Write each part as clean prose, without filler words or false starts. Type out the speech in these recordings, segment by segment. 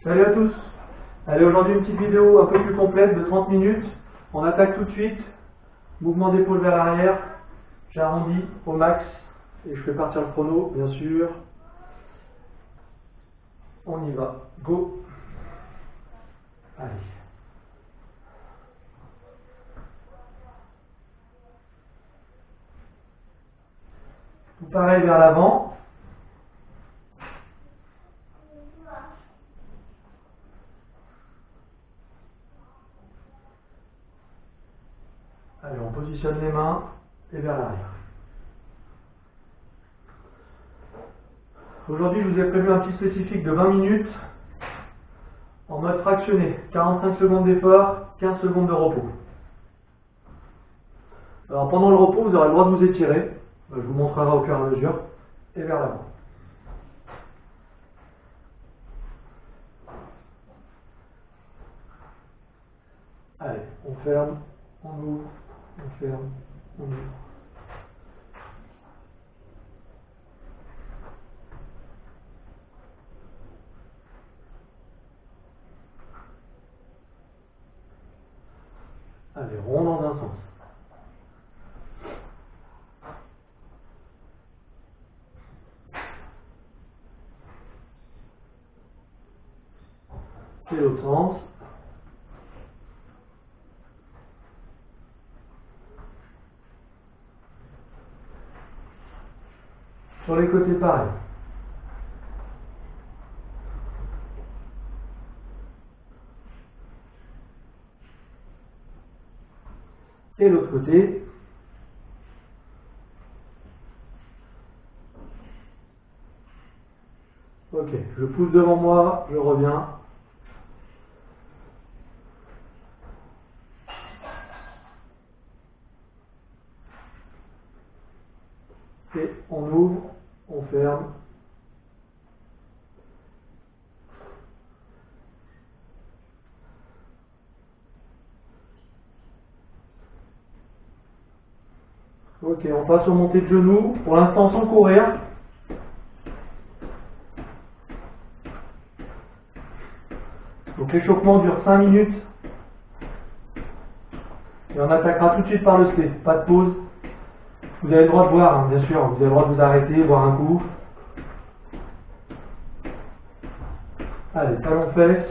Salut à tous. Allez, aujourd'hui une petite vidéo un peu plus complète de 30 minutes. On attaque tout de suite. Mouvement d'épaule vers l'arrière. J'arrondis au max et je fais partir le chrono, bien sûr. On y va. Go. Allez. Tout pareil vers l'avant. Allez, on positionne les mains et vers l'arrière. Aujourd'hui, je vous ai prévu un petit spécifique de 20 minutes en mode fractionné. 45 secondes d'effort, 15 secondes de repos. Alors pendant le repos, vous aurez le droit de vous étirer. Je vous montrerai au fur et à mesure. Et vers l'avant. Allez, on ferme, on ouvre, on ferme, on ouvre. Allez, rond dans un sens. Et l'autre sens. Sur les côtés, pareil. Et l'autre côté. Ok, je pousse devant moi, je reviens. Et on ouvre, on ferme. Ok, on passe au montée de genoux, pour l'instant sans courir. Donc l'échauffement dure 5 minutes. Et on attaquera tout de suite par le C, pas de pause. Vous avez le droit de boire, hein, bien sûr, vous avez le droit de vous arrêter, boire un coup. Allez, talons fesses.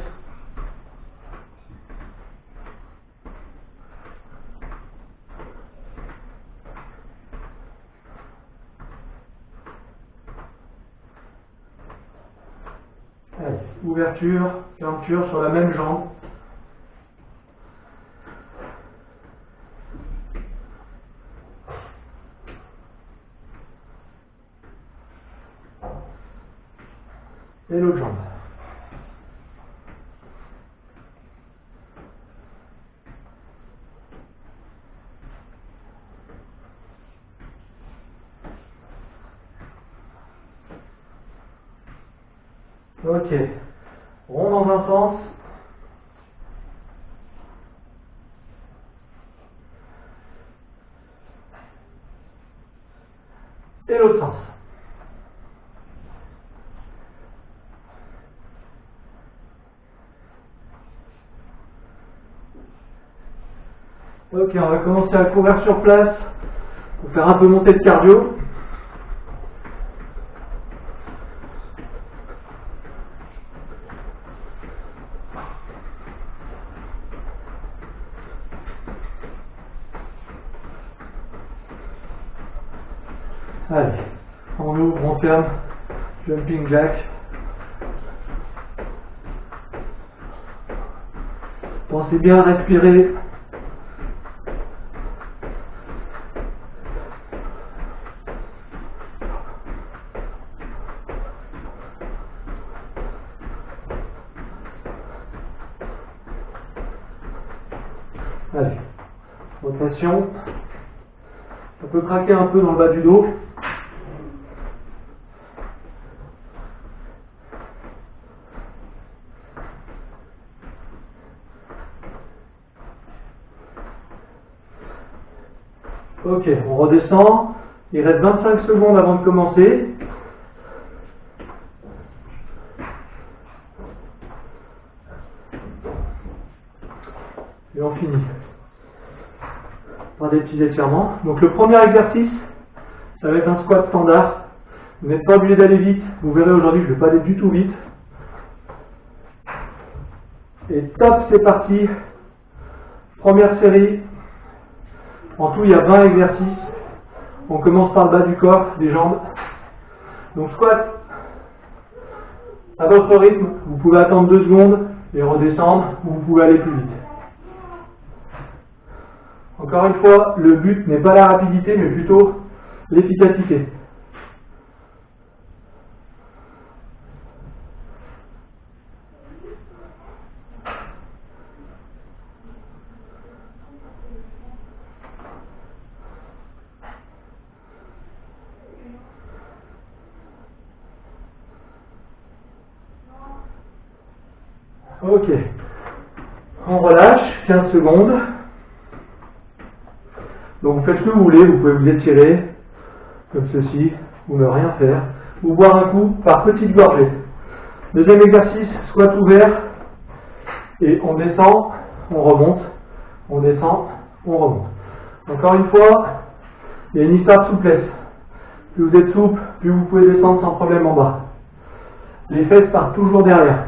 Allez, ouverture, fermeture sur la même jambe. Et l'autre jambe. Ok, rond dans un sens. Et l'autre sens. Ok, on va commencer à courir sur place pour faire un peu monter le cardio. Allez, on ouvre, on ferme, jumping jack. Pensez bien à respirer. Allez, rotation. On peut craquer un peu dans le bas du dos. Ok, on redescend. Il reste 25 secondes avant de commencer. Et on finit par des petits étirements. Donc le premier exercice, ça va être un squat standard. Vous n'êtes pas obligé d'aller vite. Vous verrez aujourd'hui, je ne vais pas aller du tout vite. Et top, c'est parti. Première série. En tout, il y a 20 exercices. On commence par le bas du corps, des jambes. Donc squat à votre rythme. Vous pouvez attendre 2 secondes et redescendre, ou vous pouvez aller plus vite. Encore une fois, le but n'est pas la rapidité, mais plutôt l'efficacité. Ok, on relâche, 15 secondes. Donc vous faites ce que vous voulez, vous pouvez vous étirer, comme ceci, ou ne rien faire, ou boire un coup par petites gorgées. Deuxième exercice, squat ouvert, et on descend, on remonte, on descend, on remonte. Encore une fois, il y a une histoire de souplesse. Plus vous êtes souple, plus vous pouvez descendre sans problème en bas. Les fesses partent toujours derrière.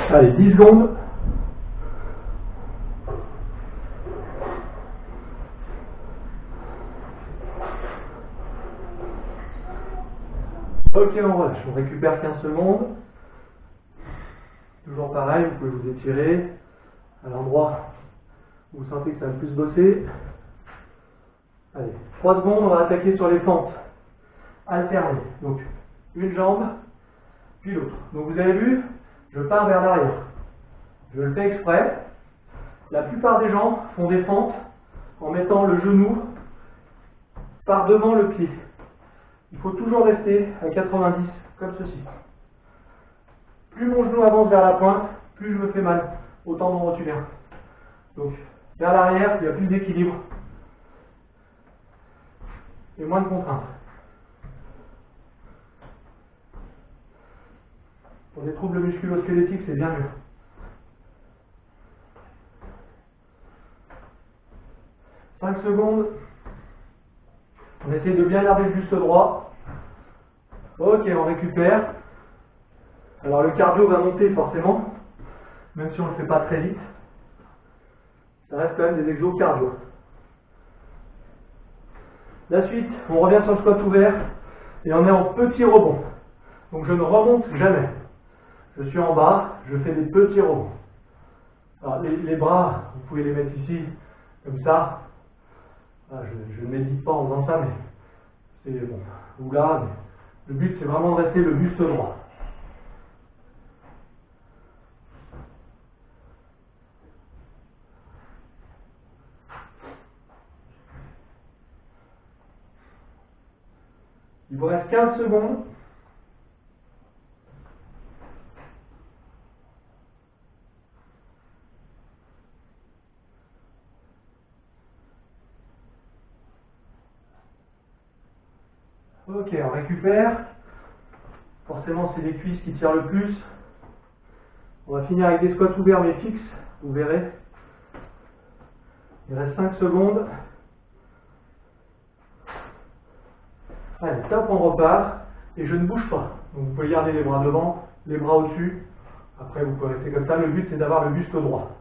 Allez, 10 secondes. Ok, on relâche. On récupère 15 secondes. Toujours pareil, vous pouvez vous étirer à l'endroit où vous sentez que ça va le plus bosser. Allez, 3 secondes, on va attaquer sur les fentes alternées. Donc, une jambe, puis l'autre. Donc vous avez vu, je pars vers l'arrière. Je le fais exprès. La plupart des gens font des fentes en mettant le genou par devant le pied. Il faut toujours rester à 90, comme ceci. Plus mon genou avance vers la pointe, plus je me fais mal au tendon rotulien. Donc, vers l'arrière, il n'y a plus d'équilibre et moins de contraintes. Pour des troubles musculo-squelettiques, c'est bien mieux. « 5 secondes. On essaie de bien garder le buste droit. Ok, on récupère. Alors le cardio va monter forcément, même si on ne le fait pas très vite. Ça reste quand même des exos cardio. La suite, on revient sur le squat ouvert et on est en petit rebond. Donc je ne remonte jamais. Je suis en bas, je fais des petits rebonds. Alors les bras, vous pouvez les mettre ici, comme ça. Ah, je ne médite pas en faisant ça, mais c'est bon. Ou là, mais le but c'est vraiment de rester le buste droit. Il vous reste 15 secondes. Ok, on récupère. Forcément, c'est les cuisses qui tirent le plus. On va finir avec des squats ouverts mais fixes, vous verrez. Il reste 5 secondes. Allez, top, on repart. Et je ne bouge pas. Donc vous pouvez garder les bras devant, les bras au-dessus. Après, vous pouvez rester comme ça. Le but, c'est d'avoir le buste droit.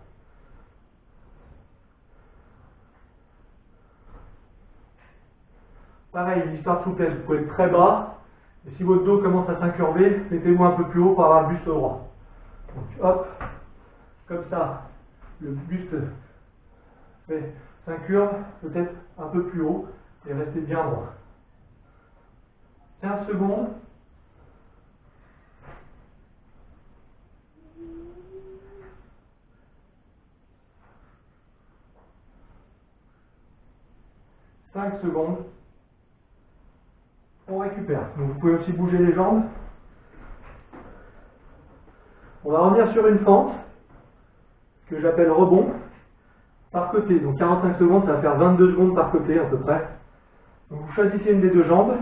Pareil, l'histoire de souplesse, vous pouvez être très bas. Et si votre dos commence à s'incurver, mettez-vous un peu plus haut pour avoir le buste droit. Donc hop, comme ça, le buste s'incurve peut-être un peu plus haut et restez bien droit. 15 secondes. « 5 secondes. On récupère. Donc vous pouvez aussi bouger les jambes. On va revenir sur une fente que j'appelle rebond par côté. Donc 45 secondes, ça va faire 22 secondes par côté à peu près. Donc vous choisissez une des deux jambes,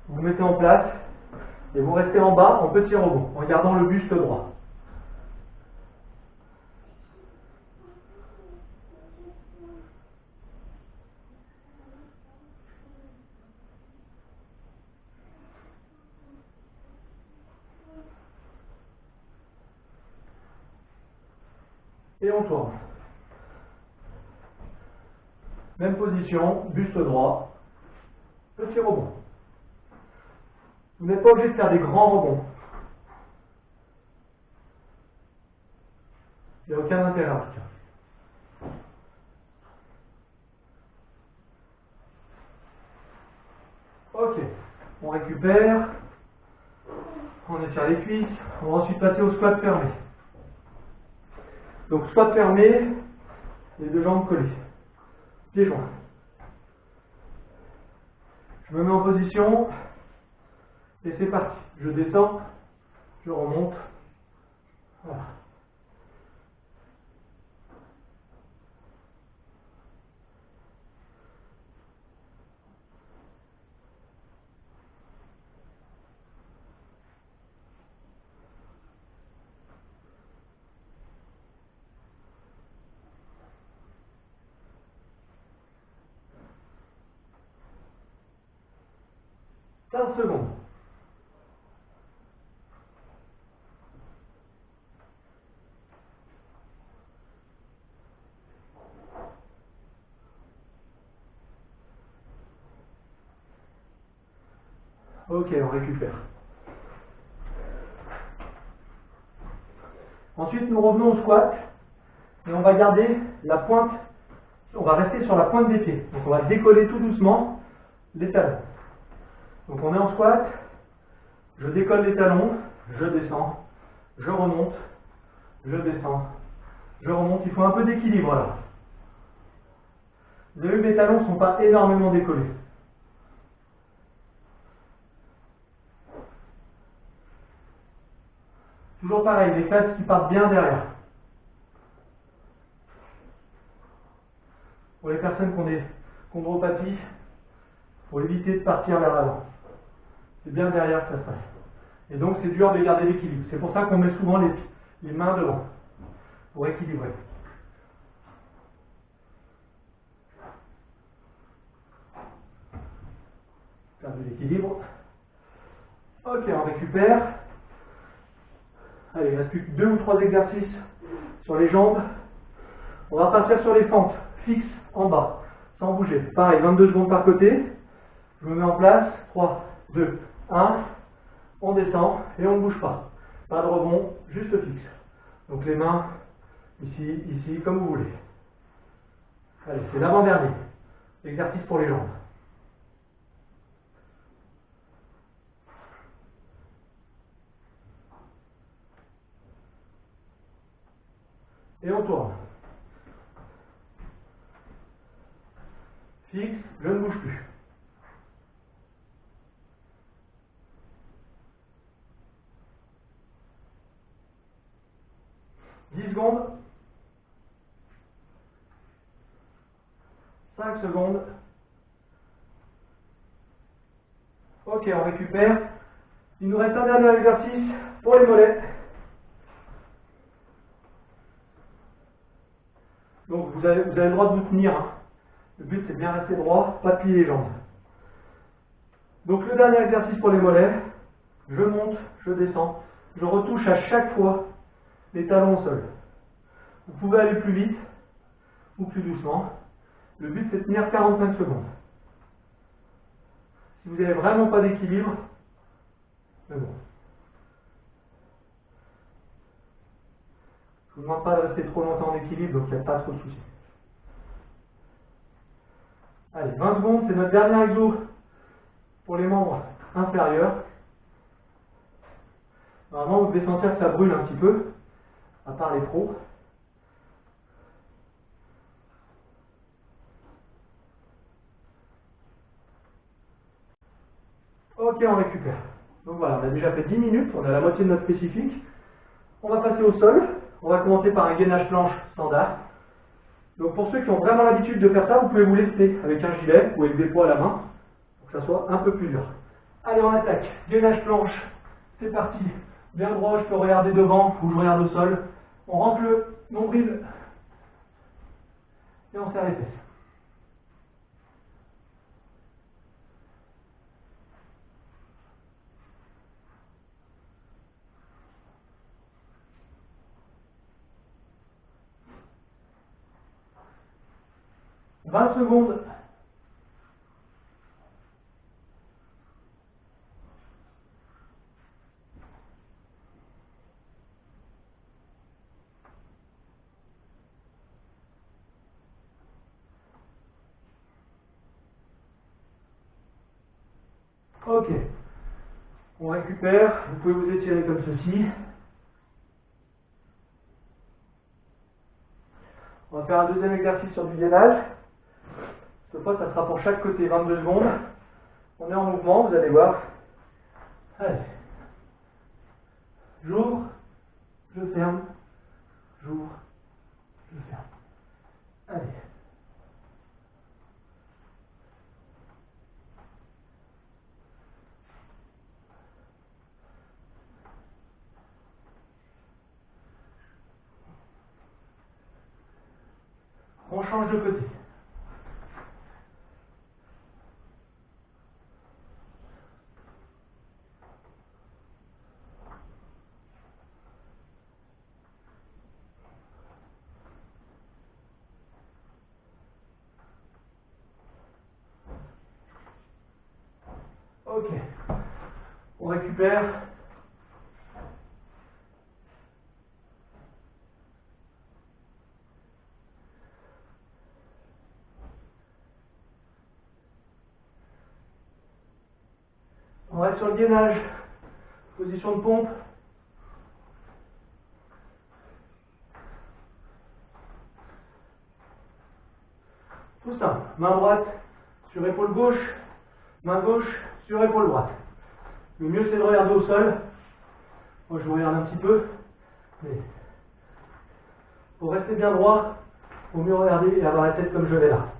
vous mettez en place et vous restez en bas en petit rebond en gardant le buste droit. Et on tourne. Même position, buste droit, petit rebond. Vous n'êtes pas obligé de faire des grands rebonds. Il n'y a aucun intérêt en tout cas. Ok, on récupère, on étire les cuisses, on va ensuite passer au squat fermé. Donc squat fermé, les deux jambes collées, pieds joints. Je me mets en position et c'est parti. Je descends, je remonte. Voilà. Secondes. Ok, on récupère. Ensuite, nous revenons au squat et on va garder la pointe, on va rester sur la pointe des pieds. Donc on va décoller tout doucement les talons. Donc on est en squat, je décolle les talons, je descends, je remonte, je descends, je remonte. Il faut un peu d'équilibre là. Vous avez vu, mes talons ne sont pas énormément décollés. Toujours pareil, les fesses qui partent bien derrière. Pour les personnes qui ont des chondropathies, pour éviter de partir vers l'avant. C'est bien derrière que ça se passe. Et donc c'est dur de garder l'équilibre. C'est pour ça qu'on met souvent les mains devant, pour équilibrer. Perdu l'équilibre. Ok, on récupère. Allez, il ne reste plus que 2 ou 3 exercices sur les jambes. On va partir sur les fentes, fixes en bas, sans bouger. Pareil, 22 secondes par côté. Je me mets en place. 3, 2, 1. On descend et on ne bouge pas. Pas de rebond, juste fixe. Donc les mains, ici, ici, comme vous voulez. Allez, c'est l'avant-dernier. Exercice pour les jambes. Et on tourne. Fixe, je ne bouge plus. « 10 secondes. 5 secondes. Ok, on récupère. Il nous reste un dernier exercice pour les mollets. Donc vous avez le droit de vous tenir. Hein. Le but c'est de bien rester droit, pas de plier les jambes. Donc le dernier exercice pour les mollets, je monte, je descends, je retouche à chaque fois les talons au sol. Vous pouvez aller plus vite ou plus doucement. Le but c'est de tenir 45 secondes. Si vous n'avez vraiment pas d'équilibre, c'est bon. Je ne vous demande pas de rester trop longtemps en équilibre, donc il n'y a pas trop de soucis. Allez, 20 secondes, c'est notre dernier exo pour les membres inférieurs. Normalement, vous devez sentir que ça brûle un petit peu, à part les pros. Ok, on récupère. Donc voilà, on a déjà fait 10 minutes, on a la moitié de notre spécifique. On va passer au sol. On va commencer par un gainage planche standard. Donc pour ceux qui ont vraiment l'habitude de faire ça, vous pouvez vous lester avec un gilet ou avec des poids à la main, pour que ça soit un peu plus dur. Allez, on attaque. Gainage planche. C'est parti. Bien droit, je peux regarder devant ou je regarde au sol. On rentre le nombril et on serre les fesses. « 20 secondes. Ok. On récupère. Vous pouvez vous étirer comme ceci. On va faire un deuxième exercice sur du gainage. Cette fois, ça sera pour chaque côté, 22 secondes. On est en mouvement, vous allez voir. Allez. J'ouvre, je ferme, j'ouvre, je ferme. Allez. On change de côté. Ok. On récupère. On reste sur le gainage. Position de pompe. Tout simple. Main droite sur épaule gauche. Main gauche sur épaule droite. Le mieux c'est de regarder au sol. Moi je regarde un petit peu. Mais pour rester bien droit, il vaut mieux regarder et avoir la tête comme je vais là.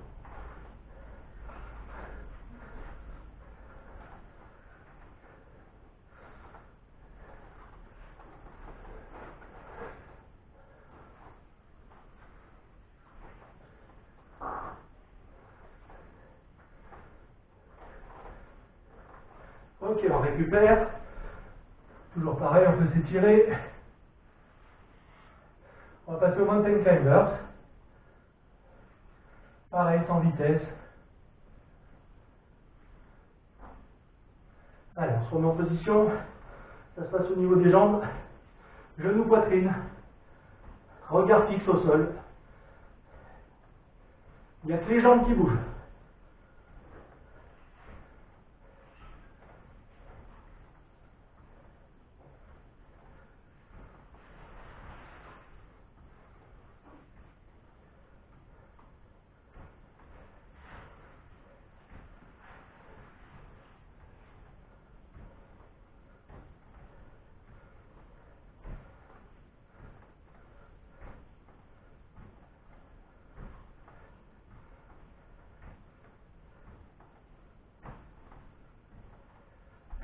Ok, on récupère. Toujours pareil, on peut s'étirer. On va passer au mountain climbers. Pareil, sans vitesse. Allez, on se remet en position. Ça se passe au niveau des jambes. Genou, poitrine. Regard fixe au sol. Il n'y a que les jambes qui bougent.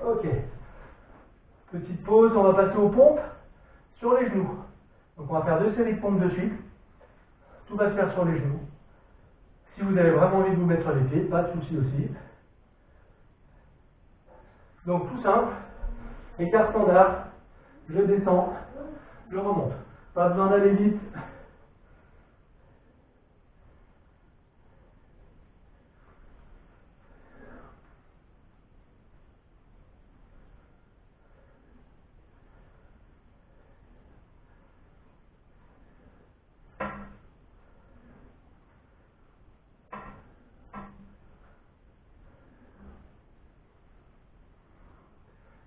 Ok. Petite pause, on va passer aux pompes sur les genoux. Donc on va faire 2 séries de pompes de suite. Tout va se faire sur les genoux. Si vous avez vraiment envie de vous mettre sur les pieds, pas de souci aussi. Donc tout simple, écart standard, je descends, je remonte. Pas besoin d'aller vite.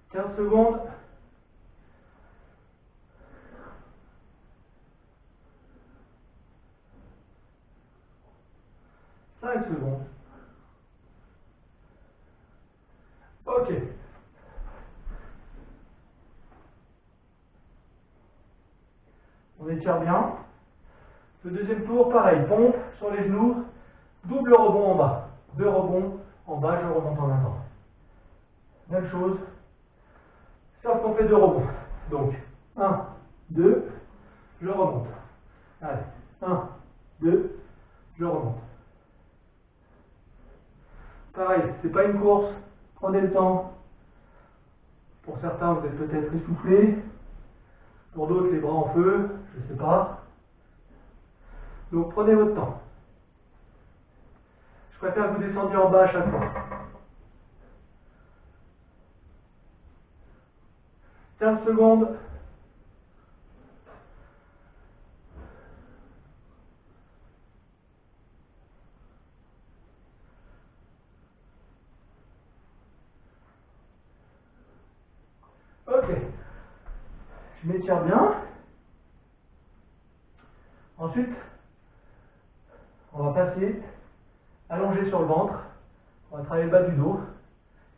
« 15 secondes. « 5 secondes. Ok. m'étire bien. Le deuxième tour, pareil, pompe sur les genoux, double rebond en bas. 2 rebonds en bas, je remonte en même temps. Même chose, sauf qu'on fait 2 rebonds. Donc, 1, 2, je remonte. Allez, 1, 2, je remonte. Pareil, c'est pas une course, prenez le temps. Pour certains, vous êtes peut-être essoufflés. Pour d'autres, les bras en feu, je ne sais pas. Donc prenez votre temps. Je préfère que vous descendiez en bas à chaque fois. 15 secondes. Ok. Je m'étire bien. Ensuite, on va passer allongé sur le ventre. On va travailler le bas du dos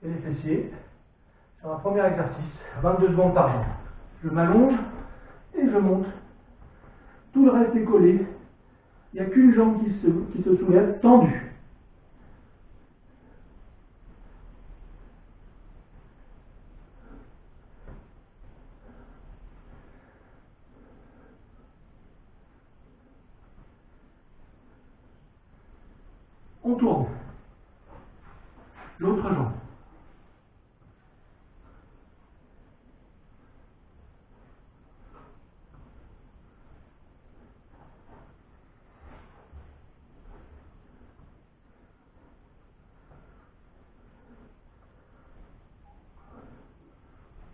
et les fessiers. Sur un premier exercice, 22 secondes par jambe. Je m'allonge et je monte. Tout le reste est collé. Il n'y a qu'une jambe qui se soulève, tendue. On tourne. L'autre jambe.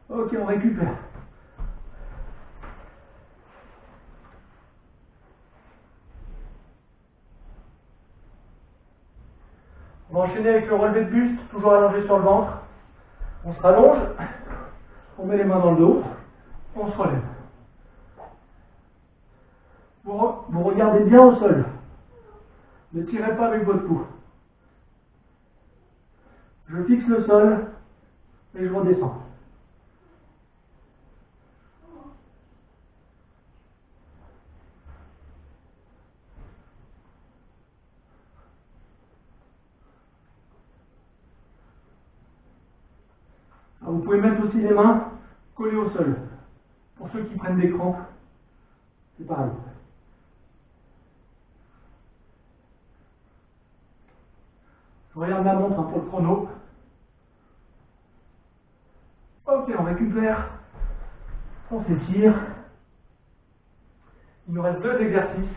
Ok, on récupère. On va enchaîner avec le relevé de buste, toujours allongé sur le ventre. On se rallonge, on met les mains dans le dos, on se relève. Vous regardez bien au sol. Ne tirez pas avec votre cou. Je fixe le sol et je redescends. Alors, vous pouvez mettre aussi les mains collées au sol. Pour ceux qui prennent des crampes, c'est pareil. Je regarde ma montre pour le chrono. Ok, on récupère. On s'étire. Il nous reste 2 exercices.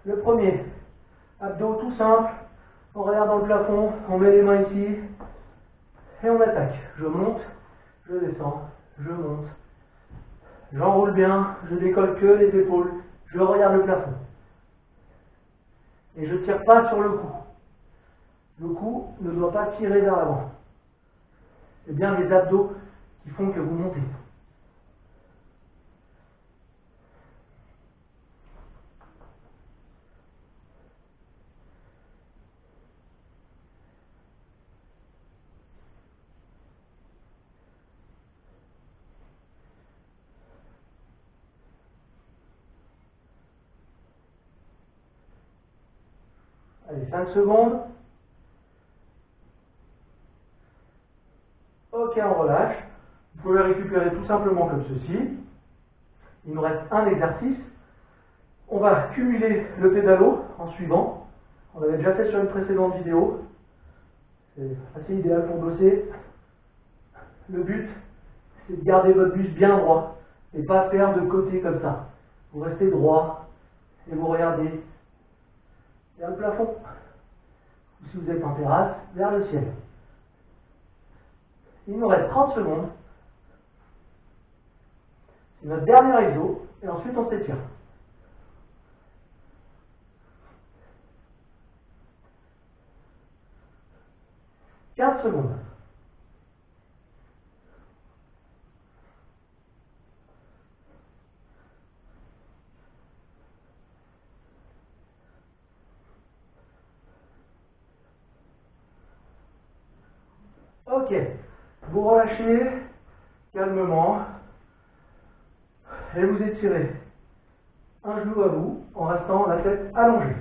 Le premier, abdos tout simple. On regarde dans le plafond, on met les mains ici. Et on attaque. Je monte, je descends, je monte. J'enroule bien, je décolle que les épaules. Je regarde le plafond. Et je ne tire pas sur le cou. Le cou ne doit pas tirer vers l'avant. C'est bien les abdos qui font que vous montez. Allez, 5 secondes. Ok, on relâche. Vous pouvez récupérer tout simplement comme ceci. Il nous reste un exercice. On va cumuler le pédalo en suivant. On l'avait déjà fait sur une précédente vidéo. C'est assez idéal pour bosser. Le but, c'est de garder votre buste bien droit et pas faire de côté comme ça. Vous restez droit et vous regardez vers le plafond. Ou si vous êtes en terrasse, vers le ciel. Il nous reste 30 secondes. C'est notre dernier exo et ensuite on s'étire. 15 secondes. Ok, vous relâchez calmement. et vous étirez un genou à vous en restant la tête allongée.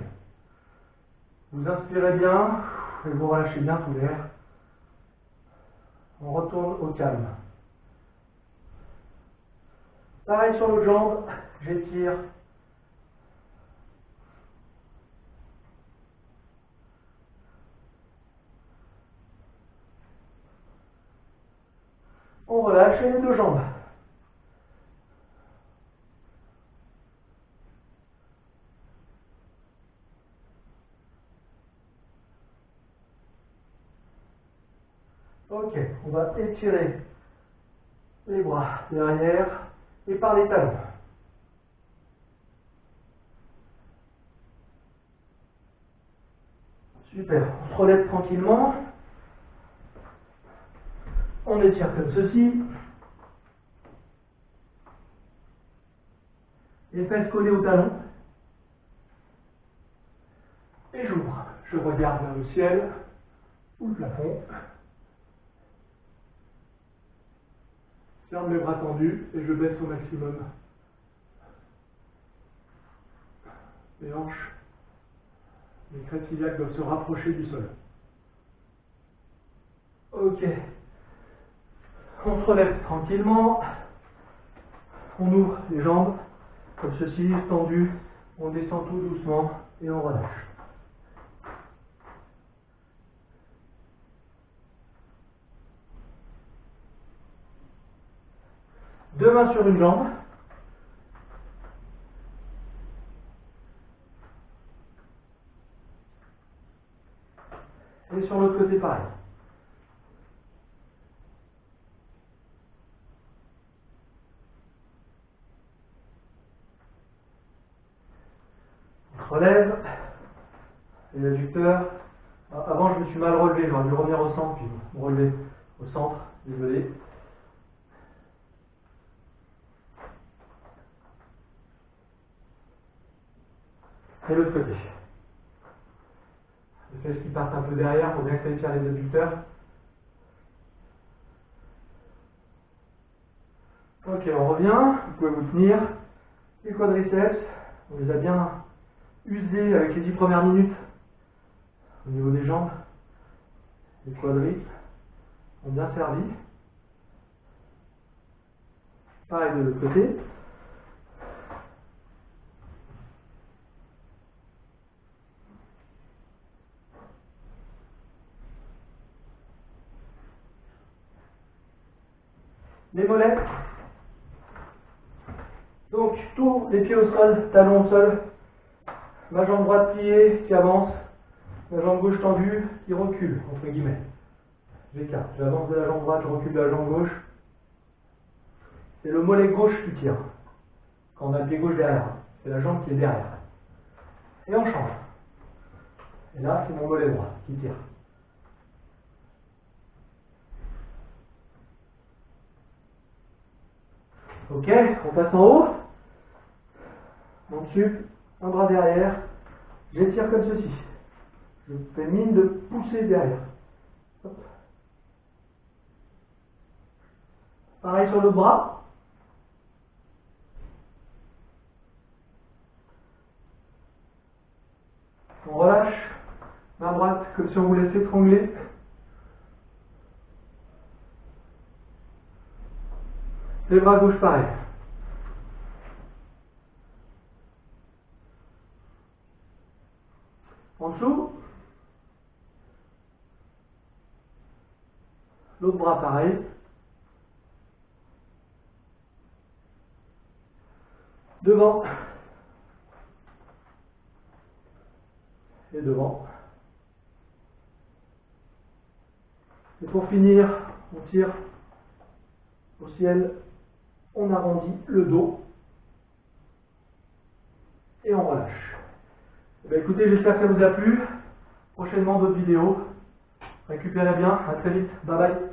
Vous inspirez bien et vous relâchez bien tout l'air. On retourne au calme. Pareil sur l'autre jambe, j'étire. On relâche les deux jambes. Ok, on va étirer les bras derrière et par les talons. Super, on se relève tranquillement. On étire comme ceci. Les fesses collées au talon. Et j'ouvre. Je regarde vers le ciel ou le plafond. Ferme mes bras tendus et je baisse au maximum. Les hanches, les crêtes iliaques doivent se rapprocher du sol. Ok. On se relève tranquillement. On ouvre les jambes, comme ceci, tendues. On descend tout doucement et on relâche. Deux mains sur une jambe. Et sur l'autre côté, pareil. On se relève. Les adducteurs. Avant, je me suis mal relevé. J'aurais dû revenir au centre, puis me relever au centre. Désolé. Et l'autre côté. Les fesses qui partent un peu derrière pour bien que ça étire les adducteurs. Ok, on revient. Vous pouvez vous tenir. Les quadriceps, on les a bien usés avec les 10 premières minutes au niveau des jambes. Les quadriceps ont bien servi. Pareil de l'autre côté. Les mollets. Donc, tous les pieds au sol, talons au sol. Ma jambe droite pliée qui avance. Ma jambe gauche tendue qui recule, entre guillemets. J'écarte. J'avance de la jambe droite, je recule de la jambe gauche. C'est le mollet gauche qui tire. Quand on a le pied gauche derrière. C'est la jambe qui est derrière. Et on change. Et là, c'est mon mollet droit qui tire. Ok, on passe en haut. Mon dessus, un bras derrière. J'étire comme ceci. Je fais mine de pousser derrière. Hop. Pareil sur le bras. On relâche main droite comme si on voulait s'étrangler. Les bras gauche pareil. En dessous. L'autre bras pareil. Devant. Et devant. Et pour finir, on tire au ciel, on arrondit le dos et on relâche. Eh bien, écoutez, j'espère que ça vous a plu. Prochainement d'autres vidéos. Récupérez bien, à très vite, bye bye.